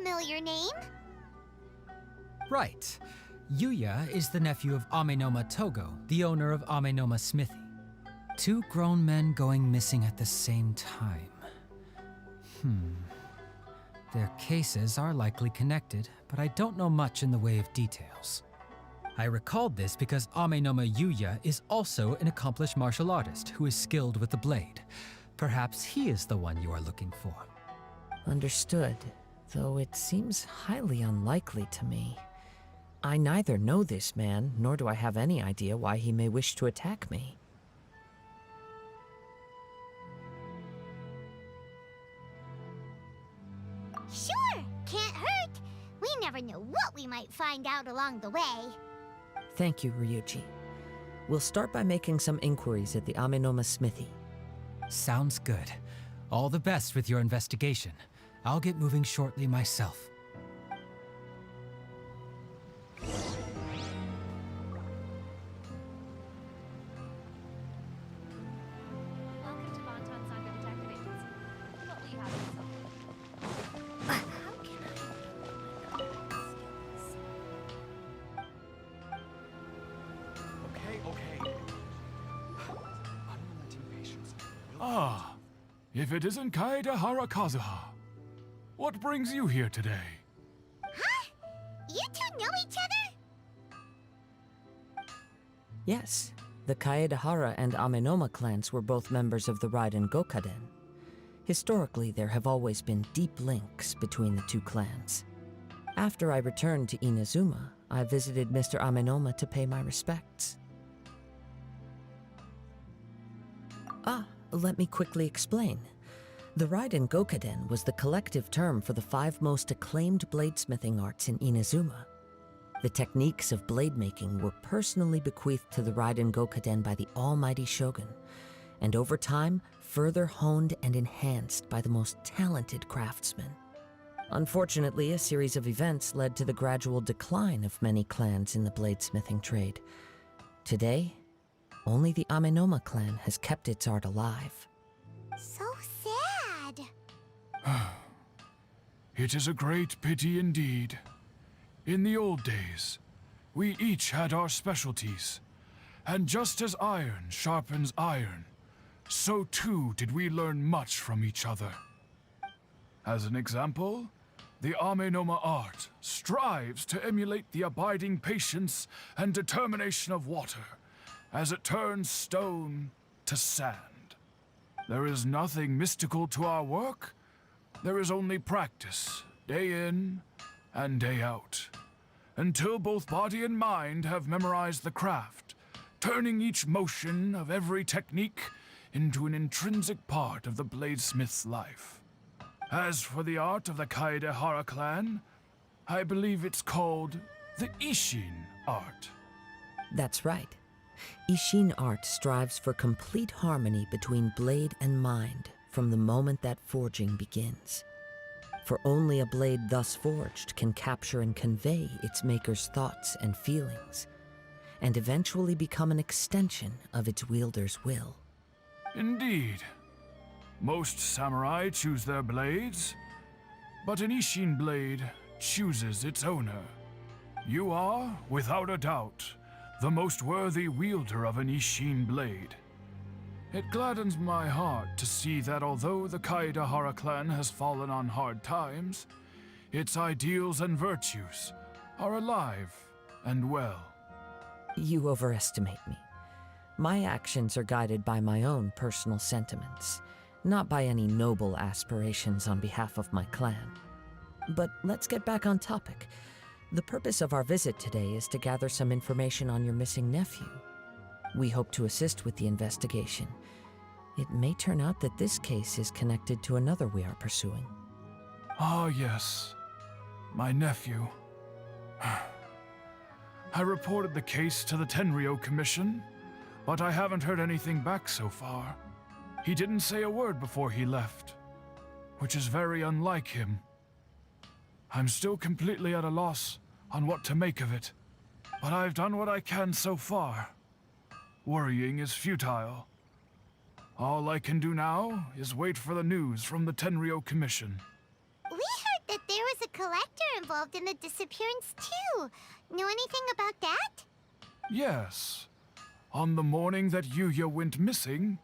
familiar name. Right. Yuya is the nephew of Amenoma Togo, the owner of Amenoma Smithy. Two grown men going missing at the same time. Their cases are likely connected, but I don't know much in the way of details. I recalled this because Amenoma Yuya is also an accomplished martial artist who is skilled with the blade. Perhaps he is the one you are looking for. Understood, though it seems highly unlikely to me. I neither know this man, nor do I have any idea why he may wish to attack me. Sure, can't hurt. We never know what we might find out along the way. Thank you, Ryuji. We'll start by making some inquiries at the Amenoma Smithy. Sounds good. All the best with your investigation. I'll get moving shortly myself. Welcome to Bonton Sangha Detective Agency. What will you have yourself? How can Okay. Unrelenting patience. Ah, if it isn't Kaede Harakazuha. What brings you here today? Huh? You two know each other? Yes, the Kaedehara and Amenoma clans were both members of the Raiden Gokaden. Historically, there have always been deep links between the two clans. After I returned to Inazuma, I visited Mr. Amenoma to pay my respects. Let me quickly explain. The Raiden Gokaden was the collective term for the 5 most acclaimed bladesmithing arts in Inazuma. The techniques of blade making were personally bequeathed to the Raiden Gokaden by the almighty shogun, and over time, further honed and enhanced by the most talented craftsmen. Unfortunately, a series of events led to the gradual decline of many clans in the bladesmithing trade. Today, only the Amenoma clan has kept its art alive. So sad. It is a great pity indeed. In the old days, we each had our specialties, and just as iron sharpens iron, so too did we learn much from each other. As an example, the Amenoma art strives to emulate the abiding patience and determination of water as it turns stone to sand. There is nothing mystical to our work. There is only practice, day in and day out, until both body and mind have memorized the craft, turning each motion of every technique into an intrinsic part of the bladesmith's life. As for the art of the Kaedehara clan, I believe it's called the Ishin art. That's right. Ishin art strives for complete harmony between blade and mind from the moment that forging begins. For only a blade thus forged can capture and convey its maker's thoughts and feelings, and eventually become an extension of its wielder's will. Indeed. Most samurai choose their blades, but an Ishin blade chooses its owner. You are, without a doubt, the most worthy wielder of an Ishin blade. It gladdens my heart to see that although the Kaedehara clan has fallen on hard times, its ideals and virtues are alive and well. You overestimate me. My actions are guided by my own personal sentiments, not by any noble aspirations on behalf of my clan. But let's get back on topic. The purpose of our visit today is to gather some information on your missing nephew. We hope to assist with the investigation. It may turn out that this case is connected to another we are pursuing. Ah, yes. My nephew. I reported the case to the Tenryo Commission, but I haven't heard anything back so far. He didn't say a word before he left, which is very unlike him. I'm still completely at a loss on what to make of it, but I've done what I can so far. Worrying is futile. All I can do now is wait for the news from the Tenryo Commission. We heard that there was a collector involved in the disappearance too. Know anything about that? Yes. On the morning that Yuya went missing,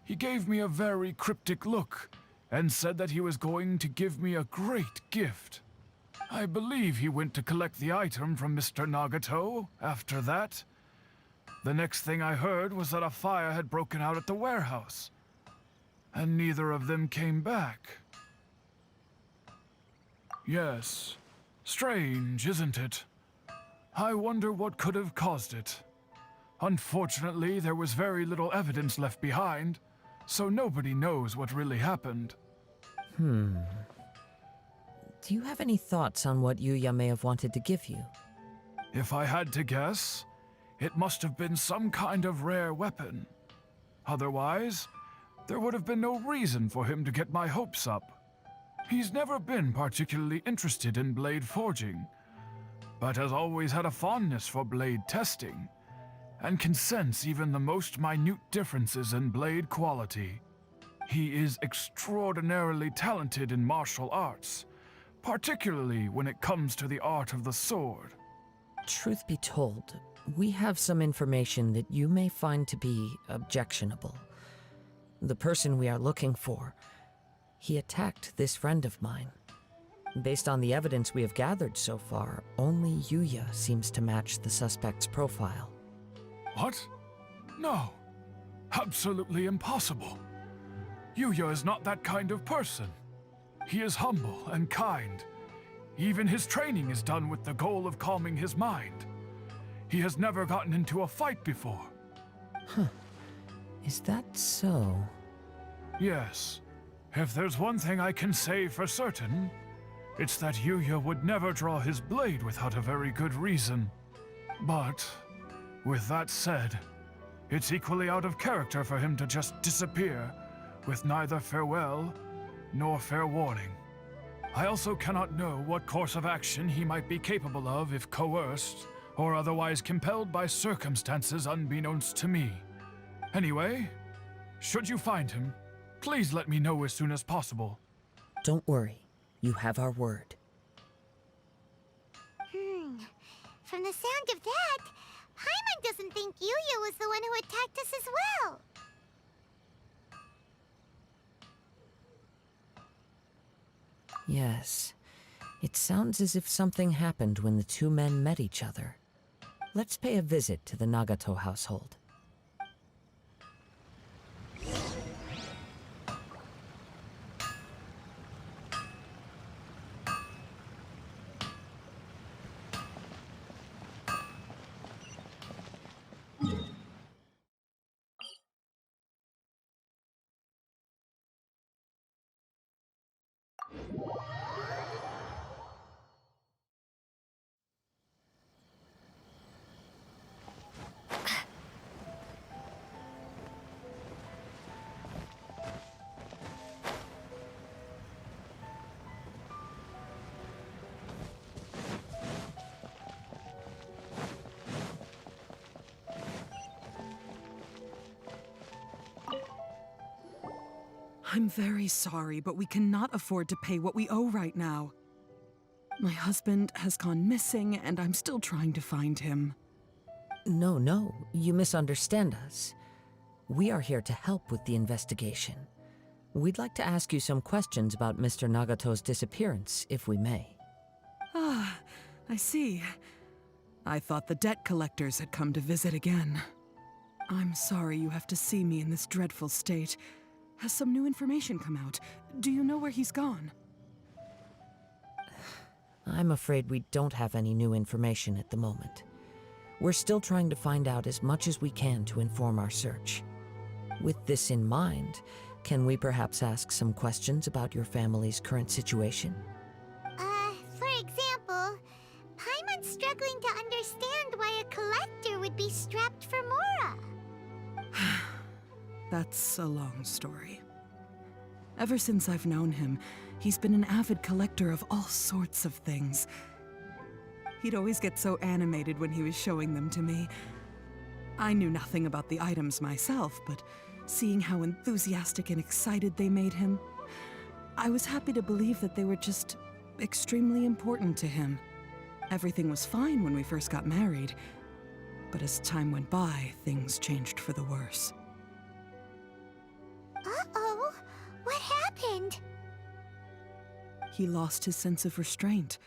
he gave me a very cryptic look and said that he was going to give me a great gift. I believe he went to collect the item from Mr. Nagato after that. The next thing I heard was that a fire had broken out at the warehouse, and neither of them came back. Yes, strange, isn't it? I wonder what could have caused it. Unfortunately, there was very little evidence left behind, so nobody knows what really happened. Do you have any thoughts on what Yuya may have wanted to give you? If I had to guess, it must have been some kind of rare weapon. Otherwise, there would have been no reason for him to get my hopes up. He's never been particularly interested in blade forging, but has always had a fondness for blade testing, and can sense even the most minute differences in blade quality. He is extraordinarily talented in martial arts, particularly when it comes to the art of the sword. Truth be told, we have some information that you may find to be objectionable. The person we are looking for, he attacked this friend of mine. Based on the evidence we have gathered so far, only Yuya seems to match the suspect's profile. What? No. Absolutely impossible. Yuya is not that kind of person. He is humble and kind. Even his training is done with the goal of calming his mind. He has never gotten into a fight before. Is that so? Yes. If there's one thing I can say for certain, it's that Yuya would never draw his blade without a very good reason. But, with that said, it's equally out of character for him to just disappear, with neither farewell nor fair warning. I also cannot know what course of action he might be capable of if coerced, or otherwise compelled by circumstances unbeknownst to me. Anyway, should you find him, please let me know as soon as possible. Don't worry. You have our word. From the sound of that, Paimon doesn't think Yuya was the one who attacked us as well. Yes. It sounds as if something happened when the two men met each other. Let's pay a visit to the Nagato household. I'm very sorry, but we cannot afford to pay what we owe right now. My husband has gone missing, and I'm still trying to find him. No, you misunderstand us. We are here to help with the investigation. We'd like to ask you some questions about Mr. Nagato's disappearance, if we may. Ah, I see. I thought the debt collectors had come to visit again. I'm sorry you have to see me in this dreadful state. Has some new information come out? Do you know where he's gone? I'm afraid we don't have any new information at the moment. We're still trying to find out as much as we can to inform our search. With this in mind, can we perhaps ask some questions about your family's current situation? For example, Paimon's struggling to understand why a collector would be strapped for Mora. That's a long story. Ever since I've known him, he's been an avid collector of all sorts of things. He'd always get so animated when he was showing them to me. I knew nothing about the items myself, but seeing how enthusiastic and excited they made him, I was happy to believe that they were just extremely important to him. Everything was fine when we first got married, but as time went by, things changed for the worse. Uh-oh. What happened? He lost his sense of restraint.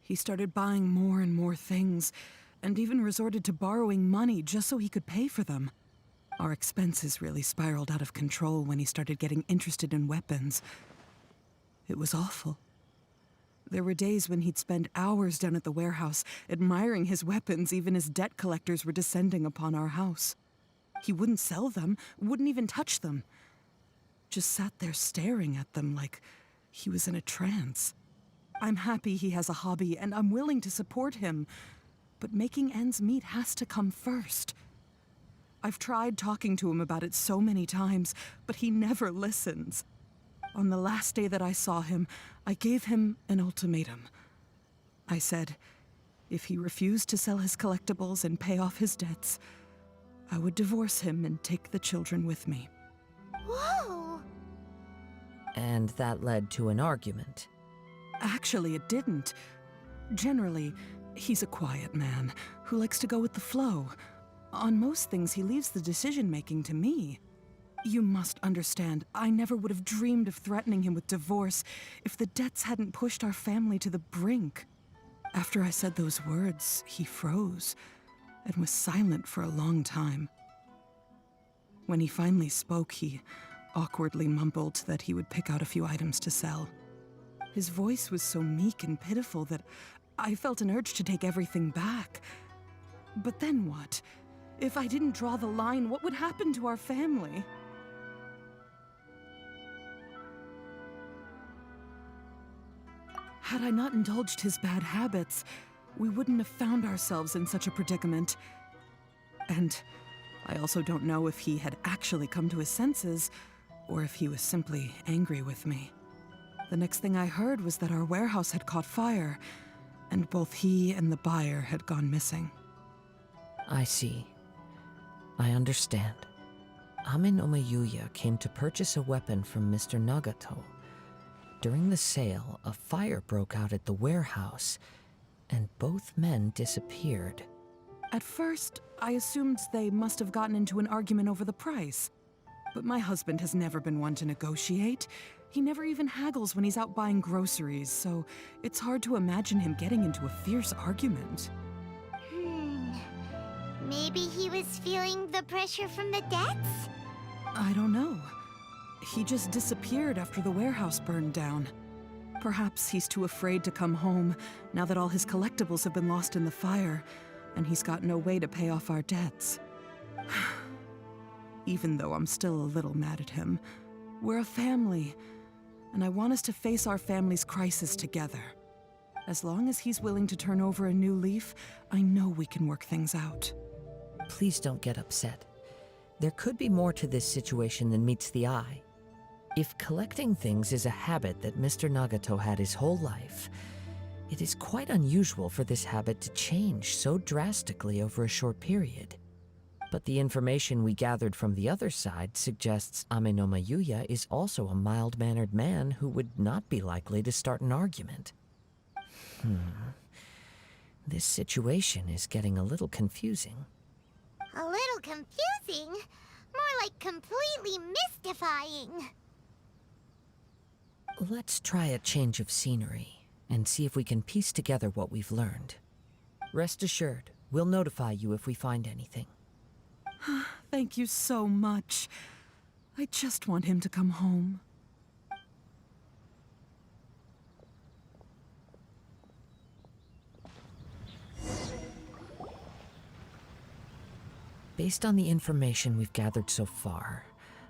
He started buying more and more things, and even resorted to borrowing money just so he could pay for them. Our expenses really spiraled out of control when he started getting interested in weapons. It was awful. There were days when he'd spend hours down at the warehouse, admiring his weapons even as debt collectors were descending upon our house. He wouldn't sell them, wouldn't even touch them. Just sat there staring at them like he was in a trance. I'm happy he has a hobby, and I'm willing to support him. But making ends meet has to come first. I've tried talking to him about it so many times, but he never listens. On the last day that I saw him, I gave him an ultimatum. I said, if he refused to sell his collectibles and pay off his debts, I would divorce him and take the children with me. Whoa! And that led to an argument. Actually, it didn't. Generally, he's a quiet man who likes to go with the flow. On most things, he leaves the decision-making to me. You must understand, I never would have dreamed of threatening him with divorce if the debts hadn't pushed our family to the brink. After I said those words, he froze and was silent for a long time. When he finally spoke, he awkwardly mumbled that he would pick out a few items to sell. His voice was so meek and pitiful that I felt an urge to take everything back. But then what? If I didn't draw the line, what would happen to our family? Had I not indulged his bad habits, we wouldn't have found ourselves in such a predicament. And I also don't know if he had actually come to his senses, or if he was simply angry with me. The next thing I heard was that our warehouse had caught fire, and both he and the buyer had gone missing. I see. I understand. Ame no Yuya came to purchase a weapon from Mr. Nagato. During the sale, a fire broke out at the warehouse, and both men disappeared. At first, I assumed they must have gotten into an argument over the price. But my husband has never been one to negotiate. He never even haggles when he's out buying groceries, so it's hard to imagine him getting into a fierce argument. Maybe he was feeling the pressure from the debts? I don't know. He just disappeared after the warehouse burned down. Perhaps he's too afraid to come home now that all his collectibles have been lost in the fire, and he's got no way to pay off our debts. Even though I'm still a little mad at him, we're a family, and I want us to face our family's crisis together. As long as he's willing to turn over a new leaf, I know we can work things out. Please don't get upset. There could be more to this situation than meets the eye. If collecting things is a habit that Mr. Nagato had his whole life, it is quite unusual for this habit to change so drastically over a short period. But the information we gathered from the other side suggests Ame no Yuya is also a mild-mannered man who would not be likely to start an argument. This situation is getting a little confusing. A little confusing? More like completely mystifying. Let's try a change of scenery and see if we can piece together what we've learned. Rest assured, we'll notify you if we find anything. Thank you so much. I just want him to come home. Based on the information we've gathered so far,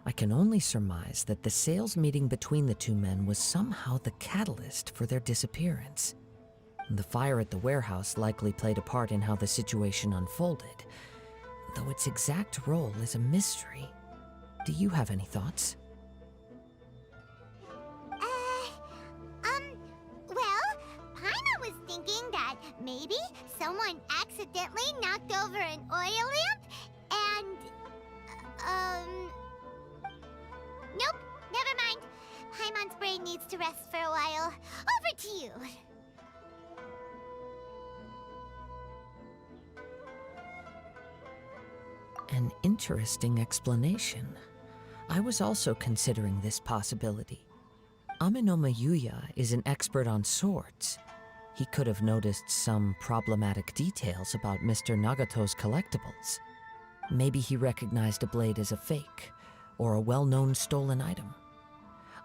I can only surmise that the sales meeting between the two men was somehow the catalyst for their disappearance. The fire at the warehouse likely played a part in how the situation unfolded, though its exact role is a mystery. Do you have any thoughts? Well, Paimon was thinking that maybe someone accidentally knocked over an oil lamp and, nope, never mind. Paimon's brain needs to rest for a while. Over to you. An interesting explanation. I was also considering this possibility. Amenoma Yuya is an expert on swords. He could have noticed some problematic details about Mr. Nagato's collectibles. Maybe he recognized a blade as a fake, or a well-known stolen item.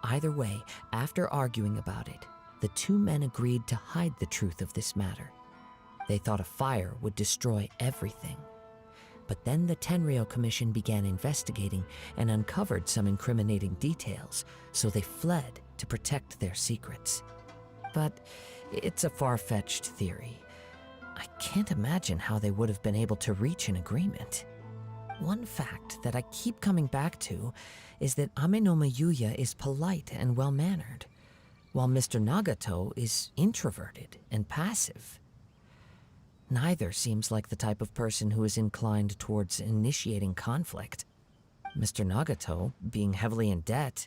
Either way, after arguing about it, the two men agreed to hide the truth of this matter. They thought a fire would destroy everything. But then the Tenryo Commission began investigating and uncovered some incriminating details, so they fled to protect their secrets. But it's a far-fetched theory. I can't imagine how they would have been able to reach an agreement. One fact that I keep coming back to is that Amenoma Yuya is polite and well-mannered, while Mr. Nagato is introverted and passive. Neither seems like the type of person who is inclined towards initiating conflict. Mr. Nagato, being heavily in debt,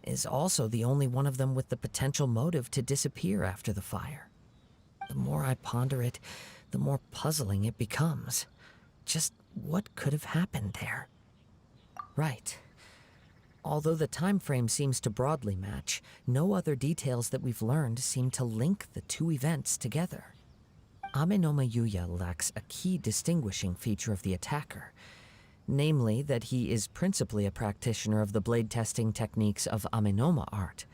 is also the only one of them with the potential motive to disappear after the fire. The more I ponder it, the more puzzling it becomes. Just what could have happened there? Right. Although the time frame seems to broadly match, no other details that we've learned seem to link the two events together. Amenoma Yuya lacks a key distinguishing feature of the attacker, namely that he is principally a practitioner of the blade testing techniques of Amenoma art,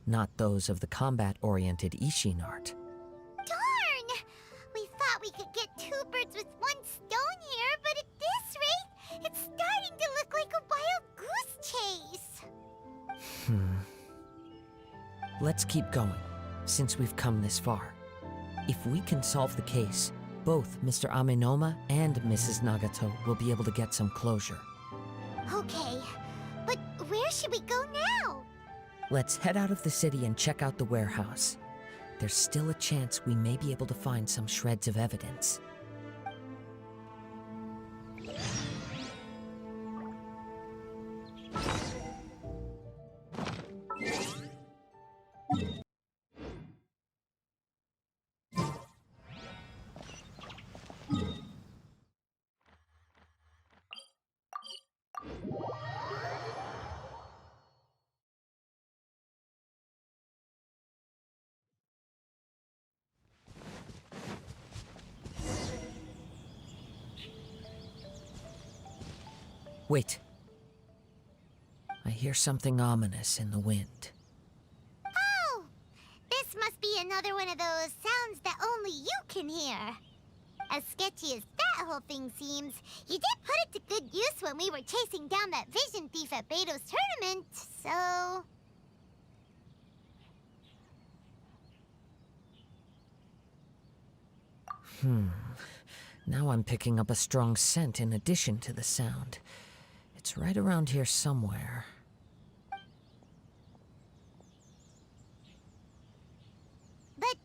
not those of the combat-oriented Ishin art. Darn! We thought we could get two birds with one stone here, but at this rate, it's starting to look like a wild goose chase. Let's keep going, since we've come this far. If we can solve the case, both Mr. Amenoma and Mrs. Nagato will be able to get some closure. Okay, but where should we go now? Let's head out of the city and check out the warehouse. There's still a chance we may be able to find some shreds of evidence. Wait. I hear something ominous in the wind. Oh! This must be another one of those sounds that only you can hear. As sketchy as that whole thing seems, you did put it to good use when we were chasing down that vision thief at Beto's tournament, so... Now I'm picking up a strong scent in addition to the sound. It's right around here somewhere. But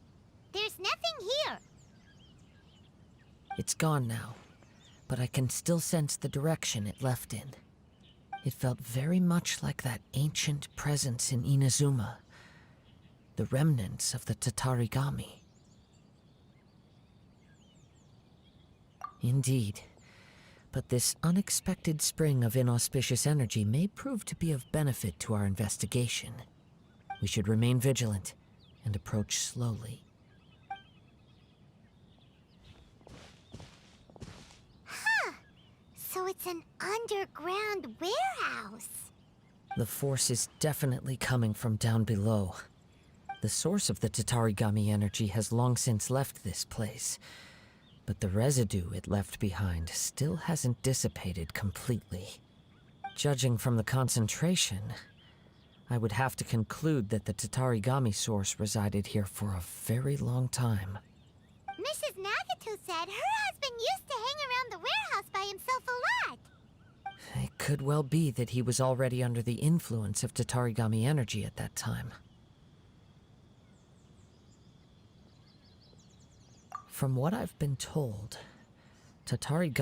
there's nothing here. It's gone now, but I can still sense the direction it left in. It felt very much like that ancient presence in Inazuma, the remnants of the Tatarigami. Indeed. But this unexpected spring of inauspicious energy may prove to be of benefit to our investigation. We should remain vigilant and approach slowly. So it's an underground warehouse. The force is definitely coming from down below. The source of the Tatarigami energy has long since left this place, but the residue it left behind still hasn't dissipated completely. Judging from the concentration, I would have to conclude that the Tatarigami source resided here for a very long time. Mrs. Nagato said her husband used to hang around the warehouse by himself a lot. It could well be that he was already under the influence of Tatarigami energy at that time. From what I've been told, Tatarigami